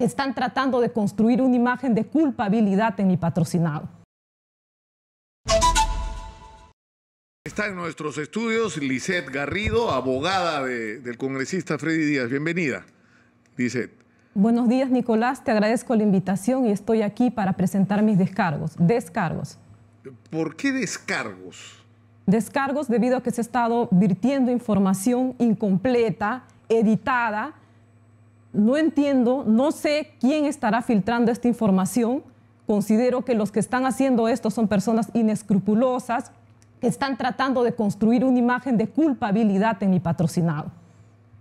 están tratando de construir una imagen de culpabilidad en mi patrocinado. Está en nuestros estudios Lisette Garrido, abogada del congresista Freddy Díaz. Bienvenida, Lisette. Buenos días, Nicolás. Te agradezco la invitación y estoy aquí para presentar mis descargos. ¿Por qué descargos? Descargos debido a que se ha estado virtiendo información incompleta, editada. No entiendo, no sé quién estará filtrando esta información. Considero que los que están haciendo esto son personas inescrupulosas que están tratando de construir una imagen de culpabilidad en mi patrocinado.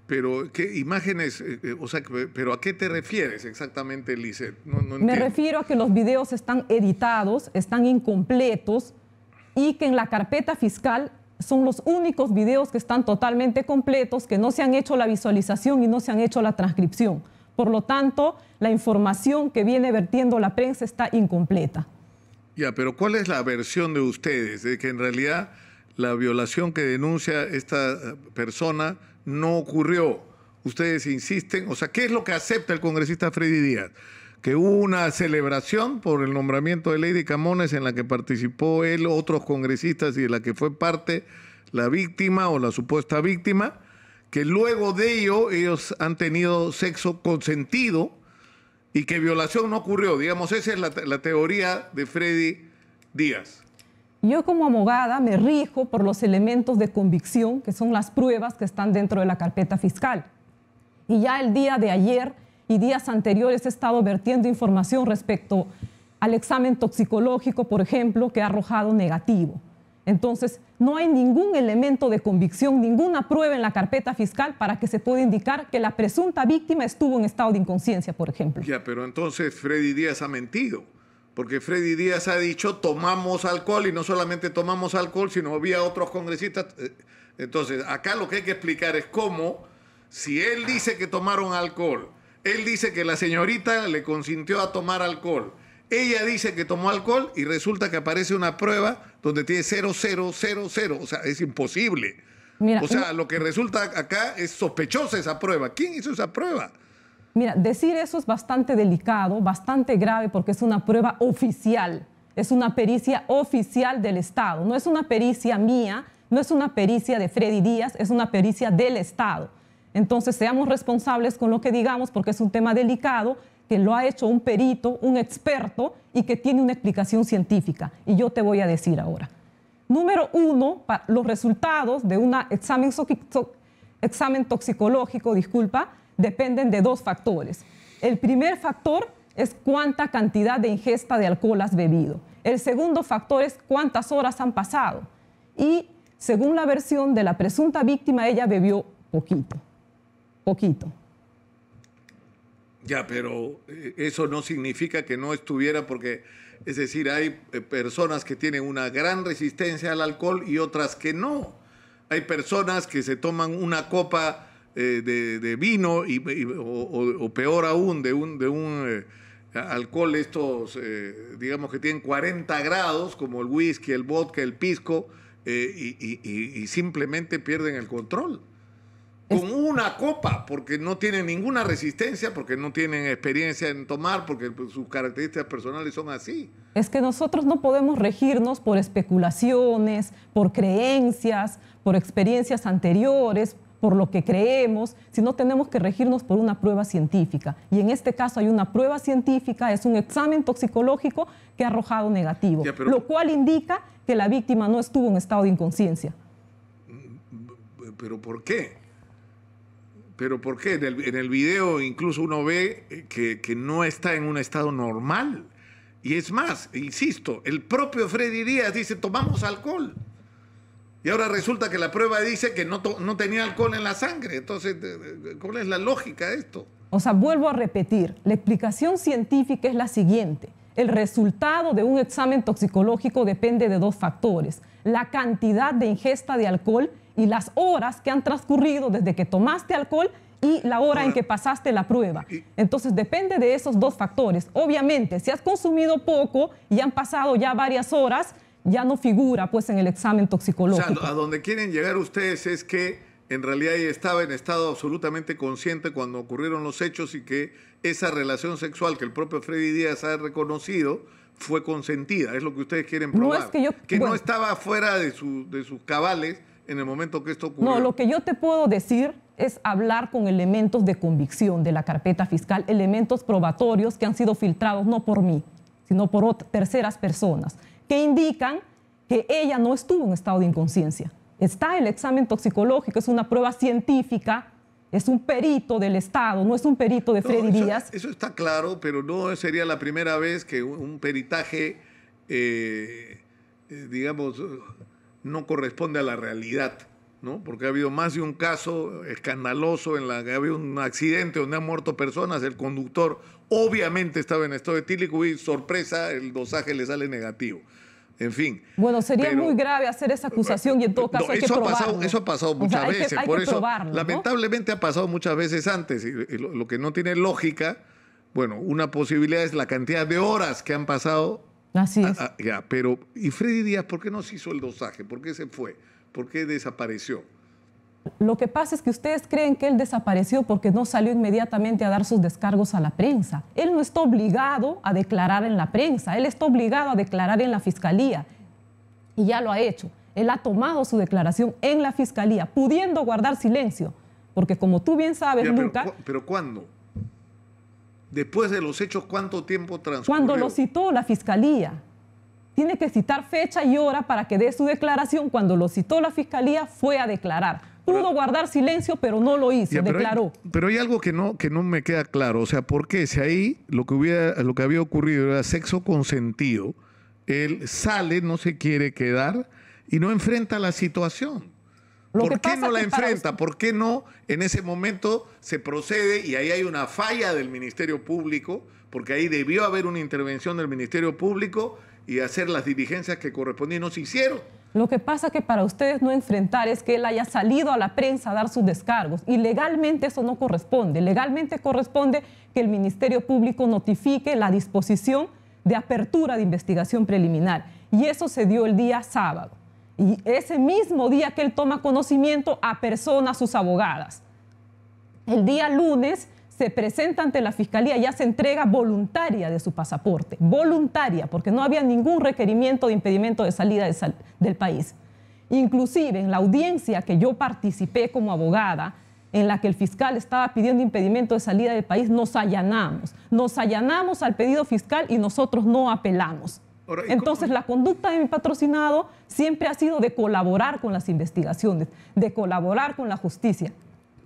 Pero, ¿qué imágenes? ¿Pero a qué te refieres exactamente, Lisette? No Me refiero a que los videos están editados, están incompletos y que en la carpeta fiscal son los únicos videos que están totalmente completos, que no se han hecho la visualización y no se han hecho la transcripción. Por lo tanto, la información que viene vertiendo la prensa está incompleta. Ya, pero ¿cuál es la versión de ustedes? De que en realidad la violación que denuncia esta persona no ocurrió. Ustedes insisten, o sea, ¿qué es lo que acepta el congresista Freddy Díaz? Que hubo una celebración por el nombramiento de Lady Camones en la que participó él, otros congresistas y de la que fue parte la víctima o la supuesta víctima, que luego de ello ellos han tenido sexo consentido y que violación no ocurrió. Digamos, esa es la teoría de Freddy Díaz. Yo como abogada me rijo por los elementos de convicción, que son las pruebas que están dentro de la carpeta fiscal. Y ya el día de ayer y días anteriores he estado vertiendo información respecto al examen toxicológico, por ejemplo, que ha arrojado negativo. Entonces, no hay ningún elemento de convicción, ninguna prueba en la carpeta fiscal para que se pueda indicar que la presunta víctima estuvo en estado de inconsciencia, por ejemplo. Ya, pero entonces Freddy Díaz ha mentido, porque Freddy Díaz ha dicho tomamos alcohol y no solamente tomamos alcohol, sino había otros congresistas. Entonces, acá lo que hay que explicar es cómo, si él dice que tomaron alcohol, él dice que la señorita le consintió a tomar alcohol, ella dice que tomó alcohol y resulta que aparece una prueba donde tiene 0,000. O sea, es imposible. Mira, lo que resulta acá es sospechosa esa prueba. ¿Quién hizo esa prueba? Mira, decir eso es bastante delicado, bastante grave, porque es una prueba oficial. Es una pericia oficial del Estado. No es una pericia mía, no es una pericia de Freddy Díaz, es una pericia del Estado. Entonces, seamos responsables con lo que digamos, porque es un tema delicado, que lo ha hecho un perito, un experto, y que tiene una explicación científica. Y yo te voy a decir ahora. Número uno, los resultados de un examen toxicológico, dependen de dos factores. El primer factor es cuánta cantidad de ingesta de alcohol has bebido. El segundo factor es cuántas horas han pasado. Y según la versión de la presunta víctima, ella bebió poquito. Ya, pero eso no significa que no estuviera, porque, es decir, hay personas que tienen una gran resistencia al alcohol y otras que no. Hay personas que se toman una copa de vino o peor aún, de un alcohol estos, digamos que tienen 40 grados, como el whisky, el vodka, el pisco, y simplemente pierden el control. Con una copa, porque no tienen ninguna resistencia, porque no tienen experiencia en tomar, porque sus características personales son así. Es que nosotros no podemos regirnos por especulaciones, por creencias, por experiencias anteriores, por lo que creemos, sino tenemos que regirnos por una prueba científica. Y en este caso hay una prueba científica, es un examen toxicológico que ha arrojado negativo, lo cual indica que la víctima no estuvo en estado de inconsciencia. ¿Pero por qué? ¿Pero por qué? En el video incluso uno ve que no está en un estado normal. Y es más, insisto, el propio Freddy Díaz dice, tomamos alcohol. Y ahora resulta que la prueba dice que no tenía alcohol en la sangre. Entonces, ¿cuál es la lógica de esto? O sea, vuelvo a repetir, la explicación científica es la siguiente. El resultado de un examen toxicológico depende de dos factores: la cantidad de ingesta de alcohol y las horas que han transcurrido desde que tomaste alcohol y la hora en que pasaste la prueba. Entonces depende de esos dos factores. Obviamente, si has consumido poco y han pasado ya varias horas, ya no figura pues en el examen toxicológico. O sea, a donde quieren llegar ustedes es que en realidad ella estaba en estado absolutamente consciente cuando ocurrieron los hechos y que esa relación sexual que el propio Freddy Díaz ha reconocido fue consentida. Es lo que ustedes quieren probar. No es que yo, no estaba fuera de sus cabales en el momento que esto ocurrió. No, lo que yo te puedo decir es hablar con elementos de convicción de la carpeta fiscal, elementos probatorios que han sido filtrados no por mí, sino por terceras personas, que indican que ella no estuvo en estado de inconsciencia. Está el examen toxicológico, es una prueba científica, es un perito del Estado, no es un perito de Freddy Díaz. Eso está claro, pero no sería la primera vez que un peritaje, digamos, no corresponde a la realidad, ¿no? Porque ha habido más de un caso escandaloso en la que ha habido un accidente donde han muerto personas, el conductor obviamente estaba en estado etílico y sorpresa, el dosaje le sale negativo. En fin. Bueno, sería muy grave hacer esa acusación y en todo caso hay que probarlo. Eso ha pasado muchas veces. Hay por que eso, probarlo, lamentablemente, ¿no? Ha pasado muchas veces antes. Y lo que no tiene lógica, bueno, una posibilidad es la cantidad de horas que han pasado. Así es. Ya, pero, ¿y Freddy Díaz por qué no se hizo el dosaje? ¿Por qué se fue? ¿Por qué desapareció? Lo que pasa es que ustedes creen que él desapareció porque no salió inmediatamente a dar sus descargos a la prensa. Él no está obligado a declarar en la prensa, él está obligado a declarar en la fiscalía y ya lo ha hecho. Él ha tomado su declaración en la fiscalía, pudiendo guardar silencio, porque como tú bien sabes, Luca... ¿Pero cuándo? Después de los hechos, ¿cuánto tiempo transcurrió? Cuando lo citó la fiscalía. Tiene que citar fecha y hora para que dé su declaración. Cuando lo citó la fiscalía, fue a declarar. Pudo guardar silencio, pero no lo hizo, declaró. Pero hay algo que no me queda claro. O sea, ¿por qué? Si ahí lo que había ocurrido era sexo consentido, él sale, no se quiere quedar y no enfrenta la situación. ¿Por qué no la enfrenta? ¿Por qué no en ese momento se procede y ahí hay una falla del Ministerio Público? Porque ahí debió haber una intervención del Ministerio Público y hacer las diligencias que correspondían, no se hicieron. Lo que pasa que para ustedes no enfrentar es que él haya salido a la prensa a dar sus descargos y legalmente eso no corresponde. Legalmente corresponde que el Ministerio Público notifique la disposición de apertura de investigación preliminar y eso se dio el día sábado. Y ese mismo día que él toma conocimiento, apersona a sus abogadas. El día lunes se presenta ante la Fiscalía y hace entrega voluntaria de su pasaporte. Voluntaria, porque no había ningún requerimiento de impedimento de salida del país. Inclusive en la audiencia que yo participé como abogada, en la que el fiscal estaba pidiendo impedimento de salida del país, nos allanamos. Nos allanamos al pedido fiscal y nosotros no apelamos. Entonces, la conducta de mi patrocinado siempre ha sido de colaborar con las investigaciones, de colaborar con la justicia.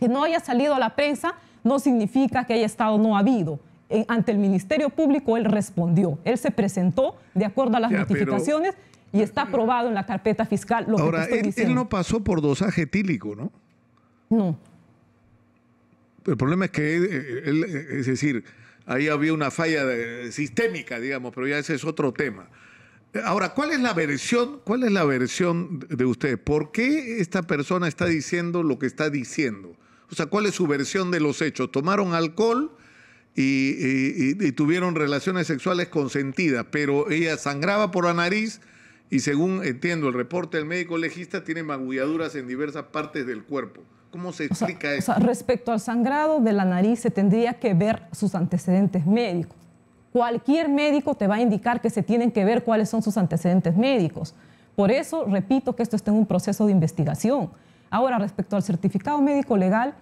Que no haya salido a la prensa no significa que haya estado no habido. Ante el Ministerio Público él respondió. Él se presentó de acuerdo a las notificaciones y está aprobado en la carpeta fiscal lo que te estoy diciendo. Él no pasó por dosaje etílico, ¿no? No. El problema es que él, es decir, ahí había una falla sistémica, digamos, pero ya ese es otro tema. Ahora, ¿cuál es la versión de usted? ¿Por qué esta persona está diciendo lo que está diciendo? O sea, ¿cuál es su versión de los hechos? ¿Tomaron alcohol y tuvieron relaciones sexuales consentidas, pero ella sangraba por la nariz y según entiendo el reporte del médico legista, tiene magulladuras en diversas partes del cuerpo? ¿Cómo se explica eso? O sea, respecto al sangrado de la nariz se tendría que ver sus antecedentes médicos. Cualquier médico te va a indicar que se tienen que ver cuáles son sus antecedentes médicos. Por eso, repito que esto está en un proceso de investigación. Ahora, respecto al certificado médico legal,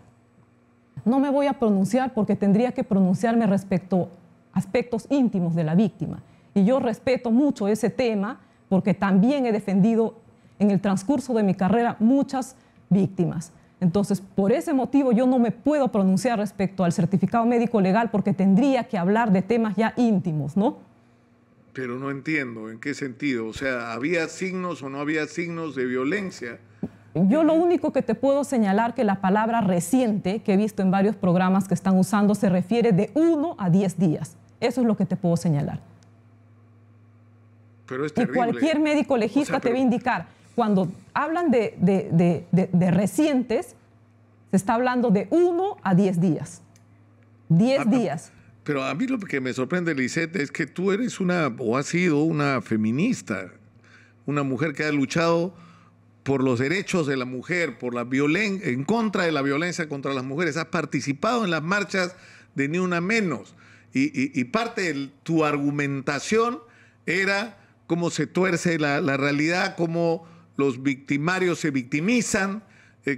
no me voy a pronunciar porque tendría que pronunciarme respecto a aspectos íntimos de la víctima. Y yo respeto mucho ese tema porque también he defendido en el transcurso de mi carrera muchas víctimas. Entonces, por ese motivo yo no me puedo pronunciar respecto al certificado médico legal porque tendría que hablar de temas ya íntimos, ¿no? Pero no entiendo, ¿en qué sentido? O sea, ¿había signos o no había signos de violencia? Yo lo único que te puedo señalar que la palabra reciente, que he visto en varios programas que están usando, se refiere de 1 a 10 días. Eso es lo que te puedo señalar. Pero es terrible. Y cualquier médico legista te va a indicar. Cuando hablan de recientes, se está hablando de 1 a 10 días. 10 días. Pero a mí lo que me sorprende, Lisette, es que tú eres o has sido una feminista, una mujer que ha luchado por los derechos de la mujer, en contra de la violencia contra las mujeres, has participado en las marchas de Ni Una Menos. Y parte de tu argumentación era cómo se tuerce la realidad, cómo los victimarios se victimizan,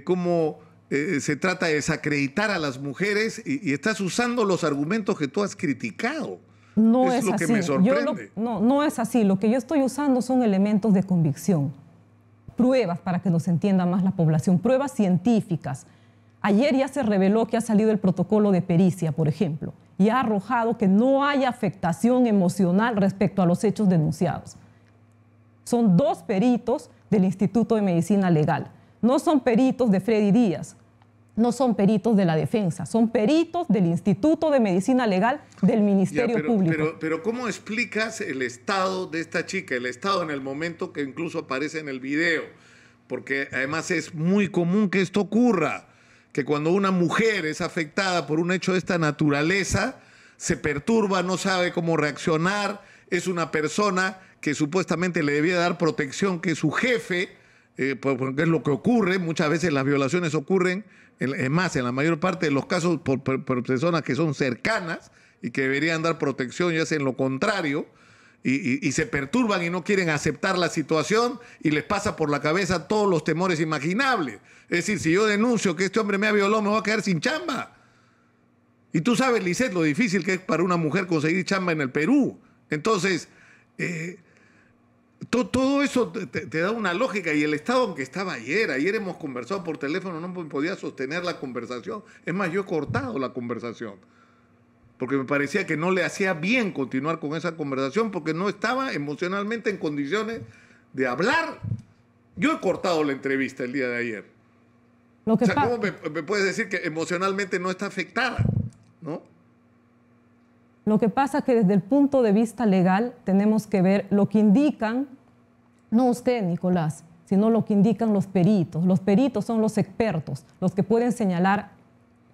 cómo se trata de desacreditar a las mujeres, y estás usando los argumentos que tú has criticado. No es lo así. Que me sorprende. No es así. Lo que yo estoy usando son elementos de convicción, pruebas para que nos entienda más la población, pruebas científicas. Ayer ya se reveló que ha salido el protocolo de pericia, por ejemplo, y ha arrojado que no hay afectación emocional respecto a los hechos denunciados. Son 2 peritos del Instituto de Medicina Legal. No son peritos de Freddy Díaz, no son peritos de la defensa, son peritos del Instituto de Medicina Legal del Ministerio Público. Pero ¿cómo explicas el estado de esta chica, el estado en el momento que incluso aparece en el video? Porque además es muy común que esto ocurra, que cuando una mujer es afectada por un hecho de esta naturaleza, se perturba, no sabe cómo reaccionar, es una persona que supuestamente le debía dar protección, que su jefe, porque es lo que ocurre, muchas veces las violaciones ocurren, es más, en la mayor parte de los casos por personas que son cercanas y que deberían dar protección y hacen lo contrario, y se perturban y no quieren aceptar la situación y les pasa por la cabeza todos los temores imaginables. Es decir, si yo denuncio que este hombre me ha violado, me voy a quedar sin chamba. Y tú sabes, Lisette, lo difícil que es para una mujer conseguir chamba en el Perú. Entonces, todo eso te da una lógica, y el Estado, aunque estaba ayer hemos conversado por teléfono, no podía sostener la conversación. Es más, yo he cortado la conversación, porque me parecía que no le hacía bien continuar con esa conversación, porque no estaba emocionalmente en condiciones de hablar. Yo he cortado la entrevista el día de ayer. ¿Cómo me puedes decir que emocionalmente no está afectada? ¿No? Lo que pasa es que desde el punto de vista legal tenemos que ver lo que indican, no usted, Nicolás, sino lo que indican los peritos. Los peritos son los expertos, los que pueden señalar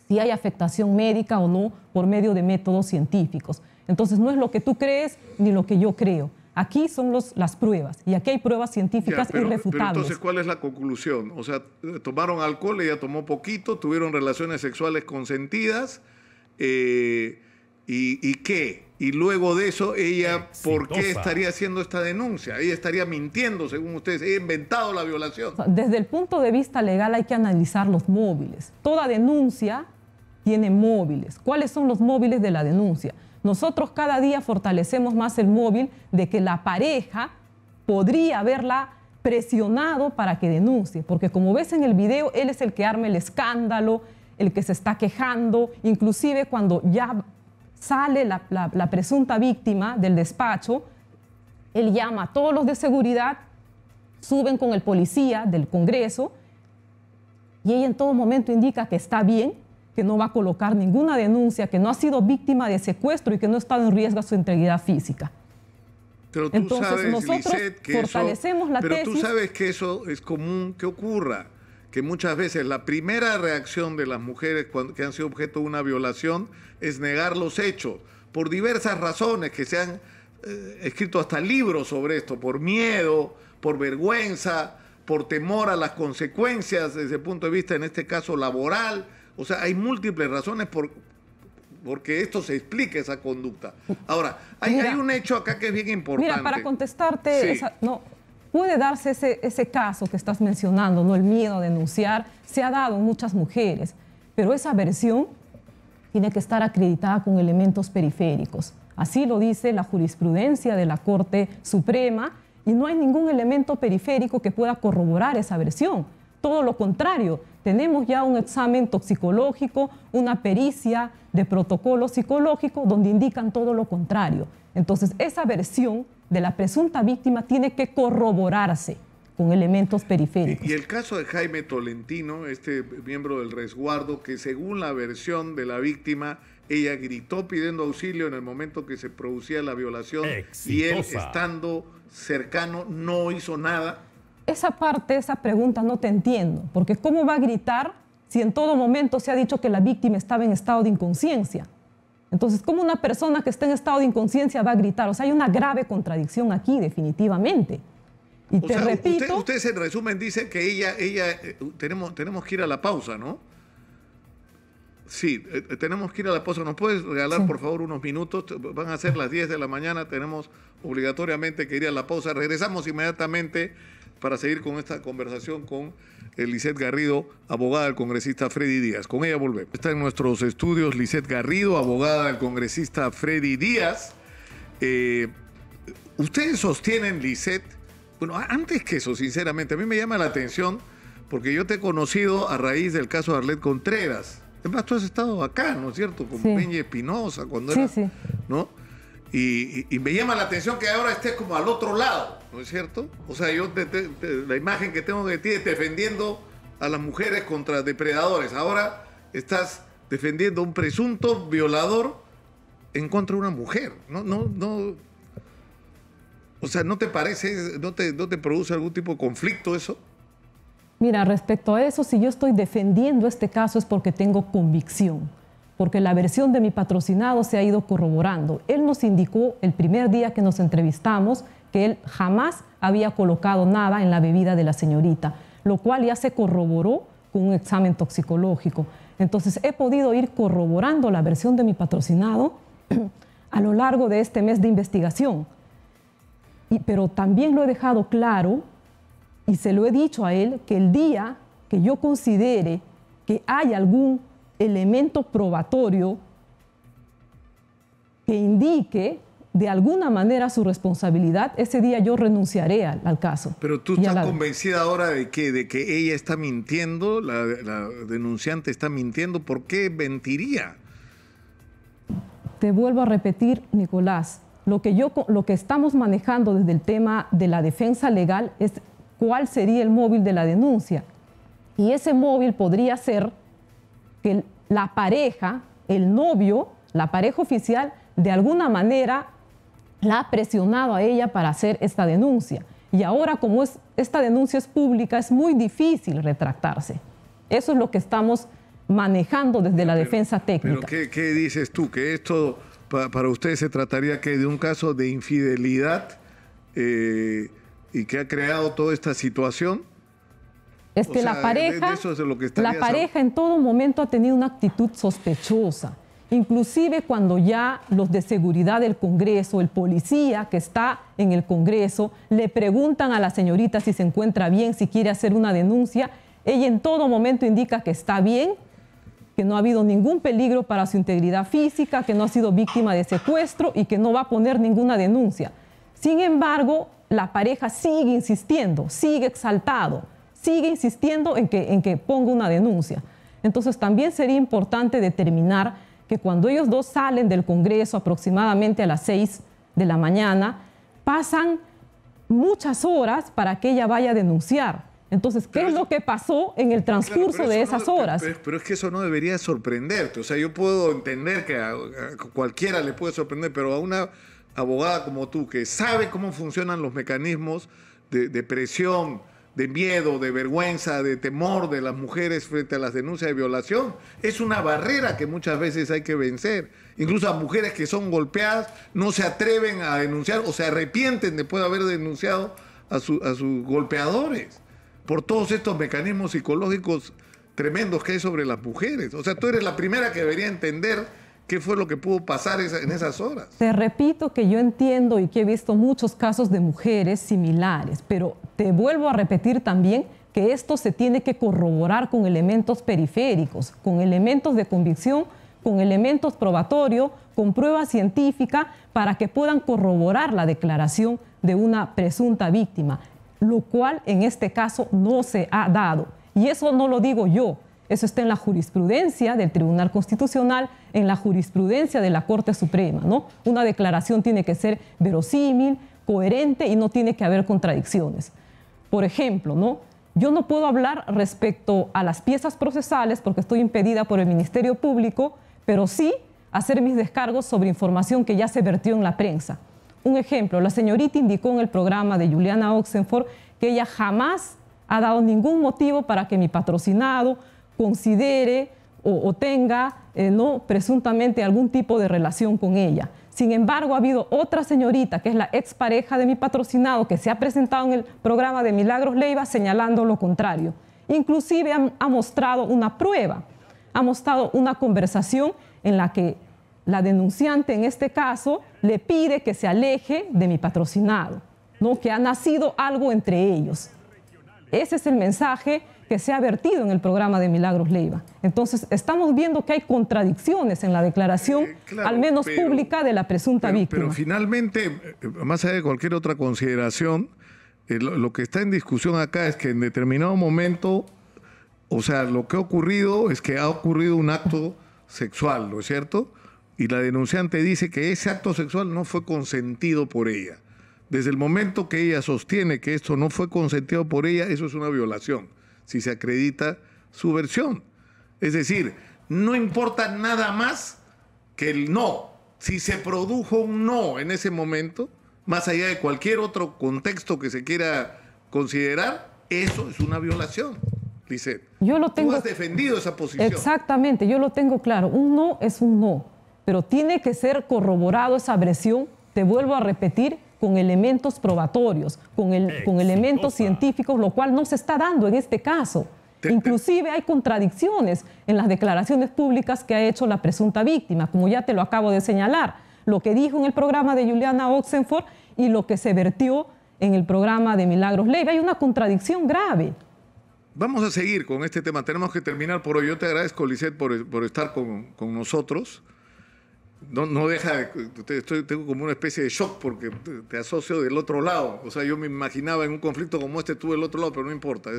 si hay afectación médica o no por medio de métodos científicos. Entonces no es lo que tú crees ni lo que yo creo. Aquí son las pruebas, y aquí hay pruebas científicas irrefutables. Pero entonces, ¿cuál es la conclusión? O sea, tomaron alcohol, ella tomó poquito, tuvieron relaciones sexuales consentidas, ¿y qué? Y luego de eso, ella, ¿por qué estaría haciendo esta denuncia? Ella estaría mintiendo, según ustedes, ella ha inventado la violación. Desde el punto de vista legal hay que analizar los móviles. Toda denuncia tiene móviles. ¿Cuáles son los móviles de la denuncia? Nosotros cada día fortalecemos más el móvil de que la pareja podría haberla presionado para que denuncie, porque como ves en el video, él es el que arma el escándalo, el que se está quejando, inclusive cuando ya sale la presunta víctima del despacho, él llama a todos los de seguridad, suben con el policía del Congreso, y ella en todo momento indica que está bien, que no va a colocar ninguna denuncia, que no ha sido víctima de secuestro y que no ha estado en riesgo su integridad física. Pero tú Entonces, sabes, nosotros Lisette, que fortalecemos la tesis. Pero tú sabes que eso es común que ocurra, que muchas veces la primera reacción de las mujeres que han sido objeto de una violación es negar los hechos, por diversas razones, que se han escrito hasta libros sobre esto, por miedo, por vergüenza, por temor a las consecuencias desde el punto de vista, en este caso, laboral. O sea, hay múltiples razones porque esto se explica, esa conducta. Ahora, hay un hecho acá que es bien importante. Mira, para contestarte, sí. Puede darse ese caso que estás mencionando, ¿no? El miedo a denunciar, se ha dado en muchas mujeres, pero esa versión tiene que estar acreditada con elementos periféricos. Así lo dice la jurisprudencia de la Corte Suprema, y no hay ningún elemento periférico que pueda corroborar esa versión. Todo lo contrario, tenemos ya un examen toxicológico, una pericia de protocolo psicológico donde indican todo lo contrario. Entonces, esa versión de la presunta víctima tiene que corroborarse con elementos periféricos. Y el caso de Jaime Tolentino, este miembro del resguardo, que según la versión de la víctima, ella gritó pidiendo auxilio en el momento que se producía la violación. Exitosa. Y él, estando cercano, no hizo nada. Esa parte, esa pregunta no te entiendo, porque ¿cómo va a gritar si en todo momento se ha dicho que la víctima estaba en estado de inconsciencia? Entonces, ¿cómo una persona que está en estado de inconsciencia va a gritar? O sea, hay una grave contradicción aquí, definitivamente. Y te repito... Usted en resumen dice que tenemos que ir a la pausa, ¿no? Sí, tenemos que ir a la pausa. ¿Nos puedes regalar, por favor, unos minutos? Van a ser las 10 de la mañana, tenemos obligatoriamente que ir a la pausa. Regresamos inmediatamente para seguir con esta conversación con Lisette Garrido, abogada del congresista Freddy Díaz. Con ella volvemos. Está en nuestros estudios Lisette Garrido, abogada del congresista Freddy Díaz. Ustedes sostienen, Lisette, bueno, antes que eso, sinceramente, a mí me llama la atención porque yo te he conocido a raíz del caso de Arlet Contreras. Además, tú has estado acá, ¿no es cierto? Con Peña Espinosa, cuando era, ¿no? Y me llama la atención que ahora estés como al otro lado, ¿no es cierto? O sea, yo la imagen que tengo de ti es defendiendo a las mujeres contra depredadores. Ahora estás defendiendo a un presunto violador en contra de una mujer. No. O sea, ¿no te parece, no te produce algún tipo de conflicto eso? Mira, respecto a eso, si yo estoy defendiendo este caso es porque tengo convicción, porque la versión de mi patrocinado se ha ido corroborando. Él nos indicó el primer día que nos entrevistamos que él jamás había colocado nada en la bebida de la señorita, lo cual ya se corroboró con un examen toxicológico. Entonces, he podido ir corroborando la versión de mi patrocinado a lo largo de este mes de investigación. Pero también lo he dejado claro y se lo he dicho a él que el día que yo considere que hay algún elemento probatorio que indique de alguna manera su responsabilidad, ese día yo renunciaré al caso. Pero tú estás convencida ahora de que ella está mintiendo, la denunciante está mintiendo. ¿Por qué mentiría? Te vuelvo a repetir, Nicolás, lo que estamos manejando desde el tema de la defensa legal es cuál sería el móvil de la denuncia. Y ese móvil podría ser que la pareja, el novio, la pareja oficial, de alguna manera la ha presionado a ella para hacer esta denuncia. Y ahora, como esta denuncia es pública, es muy difícil retractarse. Eso es lo que estamos manejando desde la defensa técnica. ¿Pero qué dices tú? ¿Que esto para ustedes se trataría de un caso de infidelidad y que ha creado toda esta situación? Es que la pareja en todo momento ha tenido una actitud sospechosa. Inclusive cuando ya los de seguridad del Congreso, el policía que está en el Congreso, le preguntan a la señorita si se encuentra bien, si quiere hacer una denuncia, ella en todo momento indica que está bien, que no ha habido ningún peligro para su integridad física, que no ha sido víctima de secuestro y que no va a poner ninguna denuncia. Sin embargo, la pareja sigue insistiendo, sigue exaltado, sigue insistiendo en que ponga una denuncia. Entonces también sería importante determinar que cuando ellos dos salen del Congreso aproximadamente a las 6 de la mañana, pasan muchas horas para que ella vaya a denunciar. Entonces, ¿qué es lo que pasó en el transcurso de esas horas? Pero es que eso no debería sorprenderte. O sea, yo puedo entender que a cualquiera le puede sorprender, pero a una abogada como tú, que sabe cómo funcionan los mecanismos de presión, de miedo, de vergüenza, de temor de las mujeres frente a las denuncias de violación, es una barrera que muchas veces hay que vencer. Incluso a mujeres que son golpeadas no se atreven a denunciar o se arrepienten después de haber denunciado a sus golpeadores por todos estos mecanismos psicológicos tremendos que hay sobre las mujeres. O sea, tú eres la primera que debería entender qué fue lo que pudo pasar en esas horas. Te repito que yo entiendo y que he visto muchos casos de mujeres similares, pero te vuelvo a repetir también que esto se tiene que corroborar con elementos periféricos, con elementos de convicción, con elementos probatorios, con prueba científica, para que puedan corroborar la declaración de una presunta víctima, lo cual en este caso no se ha dado. Y eso no lo digo yo. Eso está en la jurisprudencia del Tribunal Constitucional, en la jurisprudencia de la Corte Suprema, ¿no? Una declaración tiene que ser verosímil, coherente y no tiene que haber contradicciones. Por ejemplo, ¿no? Yo no puedo hablar respecto a las piezas procesales porque estoy impedida por el Ministerio Público, pero sí hacer mis descargos sobre información que ya se vertió en la prensa. Un ejemplo, la señorita indicó en el programa de Juliana Oxenford que ella jamás ha dado ningún motivo para que mi patrocinado considere o tenga presuntamente algún tipo de relación con ella. Sin embargo, ha habido otra señorita, que es la expareja de mi patrocinado, que se ha presentado en el programa de Milagros Leiva señalando lo contrario. Inclusive ha mostrado una prueba, ha mostrado una conversación en la que la denunciante, en este caso, le pide que se aleje de mi patrocinado, ¿no? Que ha nacido algo entre ellos. Ese es el mensaje que se ha vertido en el programa de Milagros Leiva. Entonces, estamos viendo que hay contradicciones en la declaración, claro, al menos pública, de la presunta víctima. Pero finalmente, más allá de cualquier otra consideración, lo que está en discusión acá es que en determinado momento, o sea, lo que ha ocurrido es que ha ocurrido un acto sexual, ¿no es cierto? Y la denunciante dice que ese acto sexual no fue consentido por ella. Desde el momento que ella sostiene que esto no fue consentido por ella, eso es una violación, si se acredita su versión. Es decir, no importa nada más que el no. Si se produjo un no en ese momento, más allá de cualquier otro contexto que se quiera considerar, eso es una violación, Lisette. Tú has defendido esa posición. Exactamente, yo lo tengo claro. Un no es un no, pero tiene que ser corroborado esa versión, te vuelvo a repetir, con elementos probatorios, con elementos científicos, lo cual no se está dando en este caso. Inclusive hay contradicciones en las declaraciones públicas que ha hecho la presunta víctima, como ya te lo acabo de señalar. Lo que dijo en el programa de Juliana Oxenford y lo que se vertió en el programa de Milagros Leiva. Hay una contradicción grave. Vamos a seguir con este tema. Tenemos que terminar por hoy. Yo te agradezco, Lisette, por estar con nosotros. No deja de... Tengo como una especie de shock porque te asocio del otro lado. O sea, yo me imaginaba en un conflicto como este tú del otro lado, pero no importa.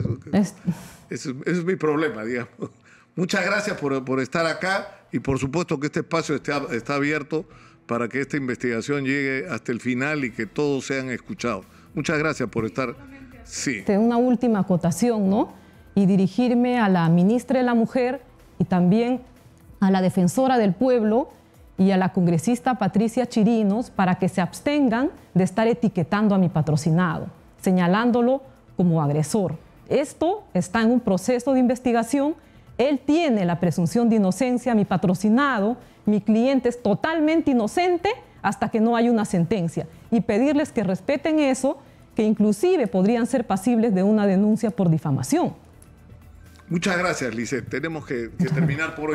Eso es mi problema, digamos. Muchas gracias por estar acá y por supuesto que este espacio está abierto para que esta investigación llegue hasta el final y que todos sean escuchados. Muchas gracias por estar. Sí. Una última acotación, ¿no? Y dirigirme a la ministra de la Mujer y también a la defensora del pueblo y a la congresista Patricia Chirinos para que se abstengan de estar etiquetando a mi patrocinado, señalándolo como agresor. Esto está en un proceso de investigación. Él tiene la presunción de inocencia, mi patrocinado, mi cliente es totalmente inocente hasta que no haya una sentencia. Y pedirles que respeten eso, que inclusive podrían ser pasibles de una denuncia por difamación. Muchas gracias, Lisette. Tenemos que terminar por hoy.